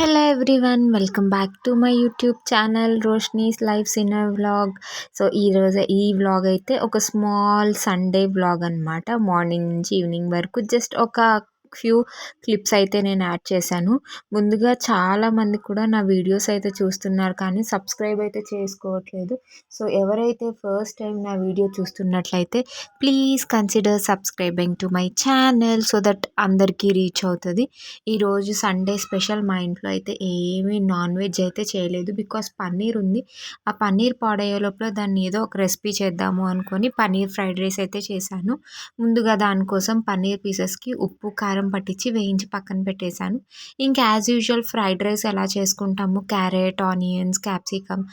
Hello everyone, welcome back to my YouTube channel Roshni's lifes in a vlog. So ఈరోజు ఈ vlog అయితే ఒక small Sunday vlog అనమాట. Morning నుంచి ఈవినింగ్ వరకు జస్ట్ ఒక ఫ్యూ క్లిప్స్ అయితే నేను యాడ్ చేశాను. ముందుగా చాలామంది కూడా నా వీడియోస్ అయితే చూస్తున్నారు, కానీ సబ్స్క్రైబ్ అయితే చేసుకోవట్లేదు. సో ఎవరైతే ఫస్ట్ టైం నా వీడియో చూస్తున్నట్లయితే please consider subscribing to my channel so that అందరికీ రీచ్ అవుతుంది. ఈరోజు సండే స్పెషల్ మా ఇంట్లో అయితే ఏమీ నాన్ వెజ్ అయితే చేయలేదు, బికాస్ పన్నీర్ ఉంది. ఆ పన్నీర్ పాడయ్యే లోపల దాన్ని ఏదో ఒక రెసిపీ చేద్దాము అనుకొని పన్నీర్ ఫ్రైడ్ రైస్ అయితే చేశాను. ముందుగా దానికోసం పన్నీర్ పీసెస్కి ఉప్పు కారం పట్టించి వేయించి పక్కన పెట్టేశాను. ఇంకా యాజ్ యూజువల్ ఫ్రైడ్ రైస్ ఎలా చేసుకుంటాము, క్యారెట్, ఆనియన్స్, క్యాప్సికమ్,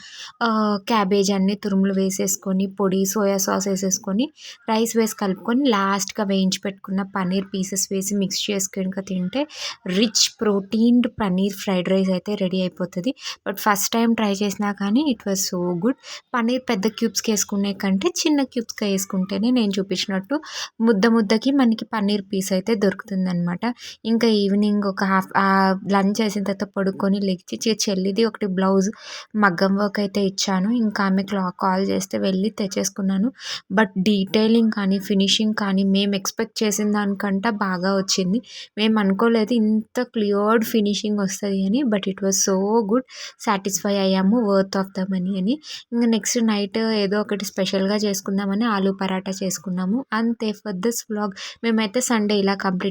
క్యాబేజ్ అన్ని తురుములు వేసేసుకొని పొడి సోయా సాస్ వేసేసుకొని రైస్ వేసి కలుపుకొని లాస్ట్గా వేయించి పెట్టుకున్న పన్నీర్ పీసెస్ వేసి మిక్స్ చేసుకొని తింటే రిచ్ ప్రోటీన్డ్ పన్నీర్ ఫ్రైడ్ రైస్ అయితే రెడీ అయిపోతుంది. బట్ ఫస్ట్ టైం ట్రై చేసినా కానీ it was so good. Paneer పెద్ద క్యూబ్స్కి వేసుకునే కంటే చిన్న క్యూబ్స్గా వేసుకుంటేనే నేను చూపించినట్టు ముద్దకి మనకి పన్నీర్ పీస్ అయితే దొరుకుతుందనమాట. ఇంకా ఈవినింగ్ ఒక లంచ్ చేసిన తర్వాత పడుకొని లెగిచి చెల్లిది ఒకటి బ్లౌజ్ మగ్గం వర్క్ అయితే ఇచ్చాను. ఇంకా ఆమె కాల్ చేస్తే వెళ్ళి తెచ్చేసుకున్నాను. బట్ డీటెయిలింగ్ కానీ ఫినిషింగ్ కానీ మేము ఎక్స్పెక్ట్ చేసిన దానికంటే బాగా వచ్చింది. మేము అనుకోలేదు ఇంత క్లియర్డ్ ఫినిషింగ్ వస్తుంది అని. But it was so good. Satisfy అయ్యాము, వర్త్ ఆఫ్ ద మనీ అని. ఇంకా నెక్స్ట్ నైట్ ఏదో ఒకటి స్పెషల్గా చేసుకుందామని ఆలూ పరాటా చేసుకున్నాము. అంతే ఫర్ దిస్ వ్లాగ్. మేమైతే సండే ఇలా కంప్లీట్